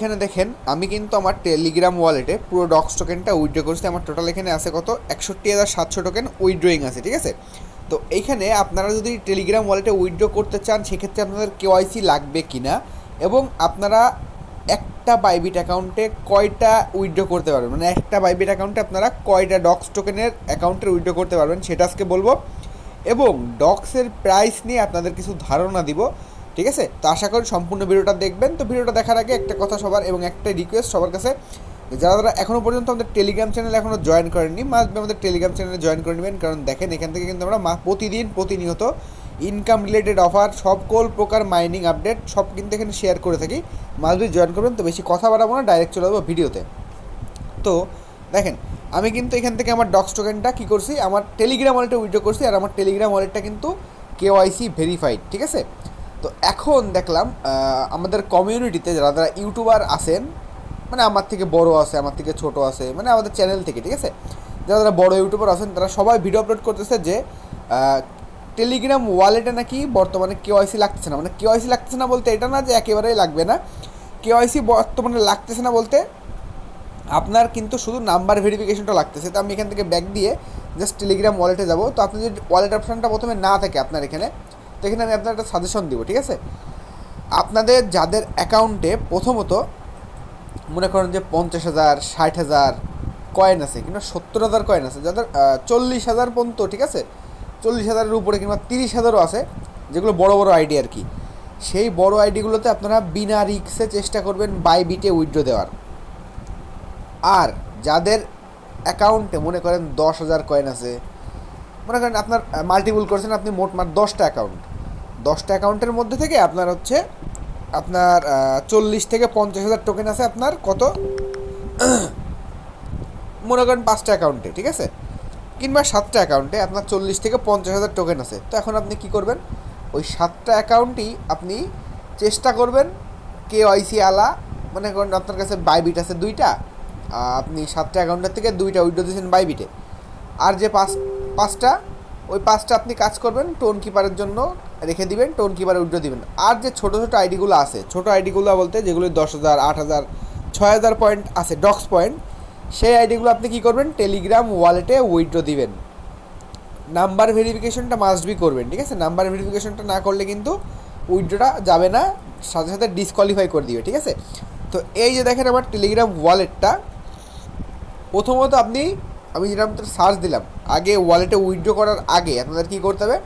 এখানে দেখেন আমি কিন্তু আমার টেলিগ্রাম ওয়ালেটে পুরো ডক্স টোকেনটা উইথড্র করছি। আমার টোটাল এখানে আছে কত 61,700 টোকেন উইথড্রয়িং আছে, ঠিক আছে। তো এইখানে আপনারা যদি টেলিগ্রাম ওয়ালেটে উইথড্র করতে চান সেক্ষেত্রে আপনাদের কেওয়াইসি লাগবে কি না, এবং আপনারা একটা বাইবিট অ্যাকাউন্টে কয়টা উইথড্র করতে পারবেন, মানে একটা বাইবিট অ্যাকাউন্টে আপনারা কয়টা ডক্স টোকেনের অ্যাকাউন্টে উইথড্র করতে পারবেন সেটা আজকে বলবো, এবং ডক্সের প্রাইস নিয়ে আপনাদের কিছু ধারণা দিব, ঠিক আছে। তো আশা করি সম্পূর্ণ ভিডিওটা দেখবেন। তো ভিডিওটা দেখার আগে একটা কথা সবার এবং একটা রিকোয়েস্ট সবার কাছে, যারা যারা এখনও পর্যন্ত আমাদের টেলিগ্রাম চ্যানেলে এখনও জয়েন করেননি মাস্ট আমাদের টেলিগ্রাম চ্যানেলে জয়েন করে নেবেন, কারণ দেখেন এখান থেকে কিন্তু আমরা প্রতিনিয়ত ইনকাম রিলেটেড অফার সকল প্রকার মাইনিং আপডেট সব কিন্তু এখানে শেয়ার করে থাকি। মাস্ট জয়েন করবেন। তো বেশি কথা বাড়াবো না, ডাইরেক্ট চলে যাবো ভিডিওতে। তো দেখেন আমি কিন্তু এখান থেকে আমার ডক্স টোকেনটা কী করছি, আমার টেলিগ্রাম ওয়ালেটে উইথড্র করছি, আর আমার টেলিগ্রাম ওয়ালেটটা কিন্তু কেওয়াইসি ভেরিফাইড, ঠিক আছে। তো এখন দেখলাম আমাদের কমিউনিটিতে যারা যারা ইউটিউবার আছেন, মানে আমার থেকে বড় আছে, আমার থেকে ছোট আছে, মানে আমাদের চ্যানেল থেকে, ঠিক আছে, যারা যারা বড় ইউটিউবার আছেন তারা সবাই ভিডিও আপলোড করতেছে যে টেলিগ্রাম ওয়ালেটে নাকি বর্তমানে কেওয়াইসি লাগতেছে না। মানে কেওয়াইসি লাগতেছে না বলতে এটা না যে একেবারেই লাগবে না, কেওয়াইসি বর্তমানে লাগতেছে না বলতে আপনার কিন্তু শুধু নাম্বার ভেরিফিকেশনটা লাগতেছে। তো আমি এখান থেকে ব্যাক দিয়ে জাস্ট টেলিগ্রাম ওয়ালেটে যাব। তো আপনি যদি ওয়ালেট অপশানটা প্রথমে না থাকে আপনার এখানে, তো এখানে আমি আপনার একটা সাজেশন দিব, ঠিক আছে। আপনাদের যাদের অ্যাকাউন্টে প্রথমত মনে করেন যে 50,000 60,000 কয়েন আছে, কিংবা 70,000 কয়েন আছে, যাদের 40,000 পর্যন্ত, ঠিক আছে, 40,000-এর উপরে কিংবা 30,000-ও আছে, যেগুলো বড় বড় আইডি আর কি, সেই বড় আইডিগুলোতে আপনারা বিনা রিক্সে চেষ্টা করবেন বাইবিটে উইথড্র দেওয়ার। আর যাদের অ্যাকাউন্টে মনে করেন 10,000 কয়েন আছে, মনে করেন আপনার মাল্টিপুল করছেন আপনি মোটমাট 10টা অ্যাকাউন্টের মধ্যে থেকে আপনার হচ্ছে আপনার 40 থেকে 50,000 টোকেন আছে আপনার কত মনে করেন 5টা অ্যাকাউন্টে, ঠিক আছে, কিংবা 7টা অ্যাকাউন্টে আপনার 40 থেকে 50,000 টোকেন আছে। তো এখন আপনি কি করবেন, ওই 7টা অ্যাকাউন্টই আপনি চেষ্টা করবেন কেওয়াইসি আলা, মনে করেন আপনার কাছে বাইবিট আছে 2টা, আপনি 7টা অ্যাকাউন্টের থেকে 2টা উইথড্র দিয়েছেন বাইবিটে, আর যে পাঁচটা ওই 5টা আপনি কাজ করবেন টোন কিপারের জন্য রেখে দিবেন, টোন কিপারে উইথড্র দিবেন। আর যে ছোটো ছোটো আইডিগুলো আছে, ছোটো আইডিগুলো বলতে যেগুলো 10,000 8,000 6,000 পয়েন্ট আছে ডক্স পয়েন্ট, সেই আইডিগুলো আপনি কী করবেন, টেলিগ্রাম ওয়ালেটে উইথড্র দিবেন। নাম্বার ভেরিফিকেশনটা মাস্ট বি করবেন, ঠিক আছে। নাম্বার ভেরিফিকেশনটা না করলে কিন্তু উইথড্রটা যাবে না, সাথে সাথে ডিসকোয়ালিফাই করে দিবে, ঠিক আছে। তো এই যে দেখেন আমার টেলিগ্রাম ওয়ালেটটা, প্রথমত আমি যেরকম সার্চ দিলাম, আগে ওয়ালেটে উইথড্র করার আগে আপনাদের কী করতে হবে,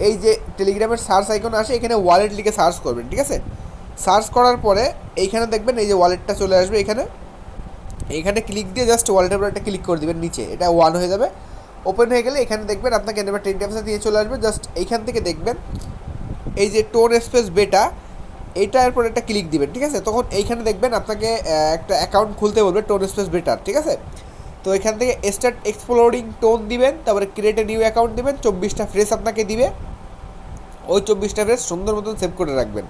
এই যে টেলিগ্রামের সার্চ আইকন আসে, এখানে ওয়ালেট লিখে সার্চ করবেন, ঠিক আছে। সার্চ করার পরে এইখানে দেখবেন এই যে ওয়ালেটটা চলে আসবে, এইখানে ক্লিক দিয়ে জাস্ট ওয়ালেটের উপর একটা ক্লিক করে দেবেন, নিচে এটা 1 হয়ে যাবে। ওপেন হয়ে গেলে এখানে দেখবেন আপনাকে নেবার 10 টাইমসে দিয়ে চলে আসবে। জাস্ট এইখান থেকে দেখবেন এই যে টোন স্পেস বেটা, এইটার পর একটা ক্লিক দিবেন, ঠিক আছে। তখন এইখানে দেখবেন আপনাকে একটা অ্যাকাউন্ট খুলতে বলবে টোন স্পেস বেটার, ঠিক আছে। তো এখান থেকে স্টার্ট এক্সপ্লোরিং টোন দিবেন, তারপরে ক্রিয়েট এ নিউ অ্যাকাউন্ট দিবেন, 24টা ফ্রেস আপনাকে দিবে, ওই 24টা ফ্রেস সুন্দর মতন সেভ করে রাখবেন।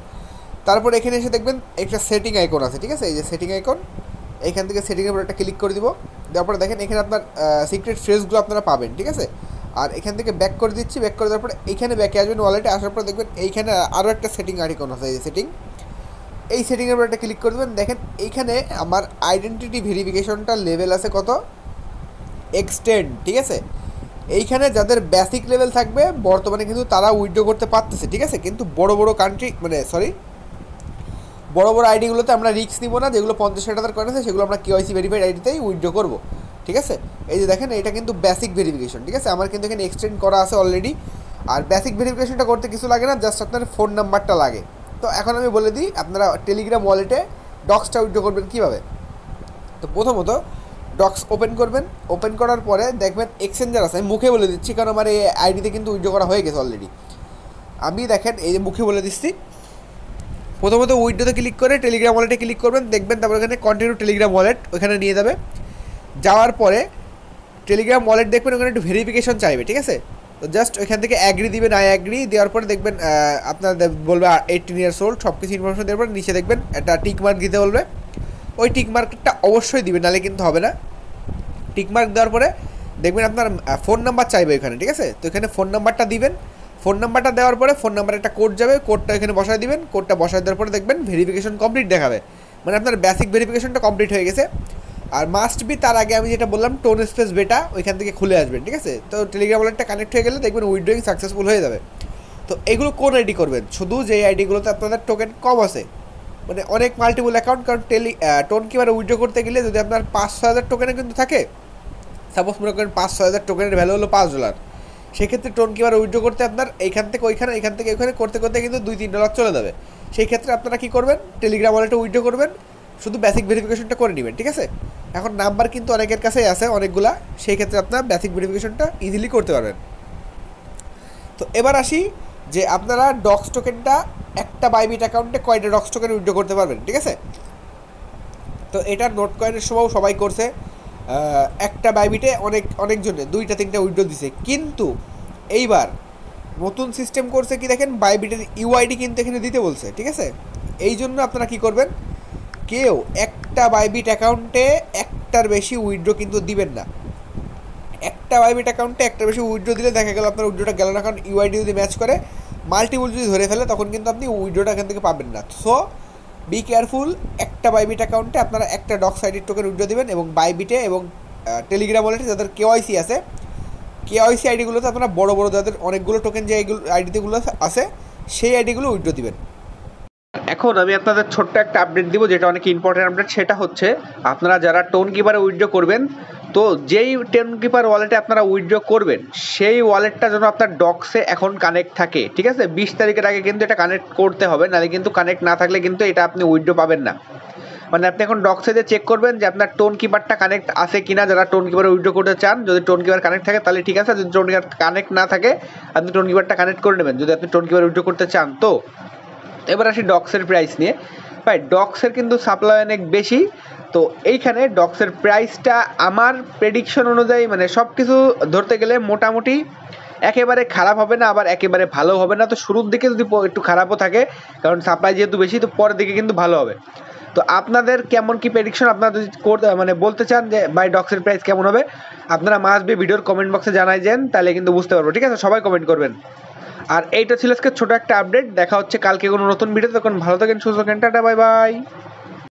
তারপর এখানে এসে দেখবেন একটা সেটিং আইকন আছে, ঠিক আছে, এই যে সেটিং আইকন, এখান থেকে সেটিংয়ের উপর একটা ক্লিক করে দিব। দেওয়ার পরে দেখেন এখানে আপনার সিক্রেট ফ্রেজগুলো আপনারা পাবেন, ঠিক আছে। আর এখান থেকে ব্যাক করে দিচ্ছি, ব্যাক করে দেওয়ার পরে এইখানে ব্যাকে আসবেন, ওয়ালেটে আসার পর দেখবেন এইখানে আরও একটা সেটিং আইকন আছে, এই যে সেটিং, এই সেটিংয়ের উপর একটা ক্লিক করে দেবেন। দেখেন এইখানে আমার আইডেন্টিটি ভেরিফিকেশনটা লেভেল আছে কত, এক্সটেন্ড, ঠিক আছে। এইখানে যাদের বেসিক লেভেল থাকবে বর্তমানে কিন্তু তারা উইথড্র করতে পারতেছে, ঠিক আছে। কিন্তু বড় বড় কান্ট্রি বড় বড় আইডিগুলোতে আমরা রিস্ক নিব না, যেগুলো 50,000 কয়েন আছে সেগুলো আমরা কেওয়াইসি ভেরিফাইড আইডিতেই উইথড্র করবো, ঠিক আছে। এই যে দেখেন এটা কিন্তু বেসিক ভেরিফিকেশন, ঠিক আছে, আমার কিন্তু এখানে এক্সটেন্ড করা আছে অলরেডি। আর বেসিক ভেরিফিকেশনটা করতে কিছু লাগে না, জাস্ট আপনার ফোন নাম্বারটা লাগে। তো এখন আমি বলে দিই আপনারা টেলিগ্রাম ওয়ালেটে ডক্সটা উইথড্র করবেন কীভাবে। তো প্রথমত ডক্স ওপেন করবেন, ওপেন করার পরে দেখবেন এক্সচেঞ্জার আছে, আমি মুখে বলে দিচ্ছি কারণ আমার এই আইডিতে কিন্তু উইথড্র করা হয়ে গেছে অলরেডি। আমি দেখেন এই যে মুখে বলে দিচ্ছি, প্রথমত উইথড্রোতে ক্লিক করে টেলিগ্রাম ওয়ালেটে ক্লিক করবেন, দেখবেন তারপর এখানে কন্টিনিউ টেলিগ্রাম ওয়ালেট ওখানে নিয়ে যাবে। যাওয়ার পরে টেলিগ্রাম ওয়ালেট দেখবেন ওখানে একটু ভেরিফিকেশন চাইবে, ঠিক আছে। তো জাস্ট ওইখান থেকে অ্যাগ্রি দিবেন, আই অ্যাগ্রি দেওয়ার পরে দেখবেন আপনার বলবে 18 ইয়ার্স ওল্ড, সব কিছু ইনফরমেশন দেওয়ার পর নিচে দেখবেন একটা টিক মার্ক দিতে বলবে, ওই টিক মার্কটা অবশ্যই দিবেন, নাহলে কিন্তু হবে না। টিক মার্ক দেওয়ার পরে দেখবেন আপনার ফোন নাম্বার চাইবে এখানে, ঠিক আছে। তো এখানে ফোন নাম্বারটা দিবেন, ফোন নাম্বারটা দেওয়ার পরে ফোন নাম্বারে একটা কোড যাবে, কোডটা এখানে বসায় দিবেন, কোডটা বসায় দেওয়ার পরে দেখবেন ভেরিফিকেশন কমপ্লিট দেখাবে। মানে আপনার বেসিক ভেরিফিকেশনটা কমপ্লিট হয়ে গেছে। আর মাস্ট বি তার আগে আমি যেটা বললাম টোন স্পেস বেটা ওইখান থেকে খুলে আসবেন, ঠিক আছে? তো টেলিগ্রাম ওয়ালেটটা কানেক্ট হয়ে গেলে দেখবেন উইথড্রয়িং সাকসেসফুল হয়ে যাবে। তো এগুলো কোন আইডি করবেন? শুধু যেই আইডিগুলোতে আপনাদের টোকেন কম আছে, মানে অনেক মাল্টিপল অ্যাকাউন্ট, কারণ টোন কিভাবে উইথড্র করতে গেলে যদি আপনার 5-6 হাজার টোকেনে কিন্তু থাকে, সাপোজ মনে করেন 5-6 হাজার টোকেনের ভ্যালু হলো $5, সেক্ষেত্রে টোন কিভাবে উইথড্র করতে আপনার এইখান থেকে ওইখানে, এখান থেকে ওইখানে করতে করতে কিন্তু $2-3 চলে যাবে। সেই ক্ষেত্রে আপনারা কী করবেন, টেলিগ্রাম ওয়ালেটে উইথড্র করবেন, শুধু বেসিক ভেরিফিকেশনটা করে নেবেন, ঠিক আছে? এখন নাম্বার কিন্তু অনেকের কাছেই আছে অনেকগুলা, সেই ক্ষেত্রে আপনারা বেসিক ভেরিফিকেশনটা ইজিলি করতে পারবেন। তো এবার আসি যে আপনারা ডক্স টোকেনটা একটা বাইবিট অ্যাকাউন্টে কয়টা ডক্স টোকেন উইথড্র করতে পারবেন, ঠিক আছে? তো এটা নোট কয়েনের সময়ও সবাই করছে, একটা বাইবিটে অনেকজনে 2-3টা উইথড্র দিছে। কিন্তু এইবার নতুন সিস্টেম করছে কি দেখেন, বাইবিটের ইউআইডি কিন্তু এখানে দিতে বলছে, ঠিক আছে? এই জন্য আপনারা কী করবেন, কেউ একটা বাইবিট অ্যাকাউন্টে একটার বেশি উইথড্র কিন্তু দিবেন না। একটা বাইবিট অ্যাকাউন্টে একটার বেশি উইথড্র দিলে দেখা গেল আপনার উইথড্রটা গেল না, কারণ ইউআইডি যদি ম্যাচ করে মাল্টিপল যদি ধরে ফেলে তখন কিন্তু আপনি উইথড্রটা এখান থেকে পাবেন না। সো বি কেয়ারফুল, একটা বাইবিট অ্যাকাউন্টে আপনারা একটা ডক্স আইডির টোকেন উইথড্র দিবেন, এবং বাইবিটে এবং টেলিগ্রাম ওয়ালেটে যাদের কেওয়াইসি আছে, কেওয়াইসি আইডিগুলোতে আপনারা বড় বড় যাদের অনেকগুলো টোকেন যে আইডিগুলো আছে সেই আইডিগুলো উইথড্র দিবেন। এখন আমি আপনাদের ছোট্ট একটা আপডেট দিব, যেটা অনেক ইম্পর্টেন্ট আপডেট। সেটা হচ্ছে আপনারা যারা টোন কিপারে উইথড্র করবেন, তো যেই টোন কিপার ওয়ালেটে আপনারা উইথড্র করবেন সেই ওয়ালেটটা যেন আপনার ডক্সে এখন কানেক্ট থাকে, ঠিক আছে? 20 তারিখের আগে কিন্তু এটা কানেক্ট করতে হবে, নাহলে কিন্তু কানেক্ট না থাকলে কিন্তু এটা আপনি উইথড্র পাবেন না। মানে আপনি এখন ডক্সে যে চেক করবেন যে আপনার টোন কিপারটা কানেক্ট আছে কিনা, যারা টোন কিপারে উইথড্র করতে চান। যদি টোন কিপার কানেক্ট থাকে তাহলে ঠিক আছে, যদি টোন কিপার কানেক্ট না থাকে আপনি টোন কিপারটা কানেক্ট করে নেবেন যদি আপনি টোন কিপার উইথড্র করতে চান। তো এবার আসি ডক্সের প্রাইস নিয়ে। ভাই ডক্সের কিন্তু সাপ্লাই অনেক বেশি, তো এইখানে ডক্সের প্রাইসটা আমার প্রেডিকশন অনুযায়ী, মানে সব কিছু ধরতে গেলে মোটামুটি একেবারে খারাপ হবে না, আবার একেবারে ভালো হবে না। তো শুরুর দিকে যদি একটু খারাপও থাকে, কারণ সাপ্লাই যেহেতু বেশি, তো পরের দিকে কিন্তু ভালো হবে। তো আপনাদের কেমন কি প্রেডিকশন, আপনারা যদি মানে বলতে চান যে ভাই ডক্সের প্রাইস কেমন হবে, আপনারা মাস্ট বি ভিডিওর কমেন্ট বক্সে জানাই দেন, তাহলে কিন্তু বুঝতে পারবো, ঠিক আছে? সবাই কমেন্ট করবেন। আর এইটা ছিল আজকে ছোটো একটা আপডেট। দেখা হচ্ছে কালকে কোনো নতুন ভিডিও। তখন ভালো থাকেন, সুস্থ থাকেন, টাটা, বাই বাই।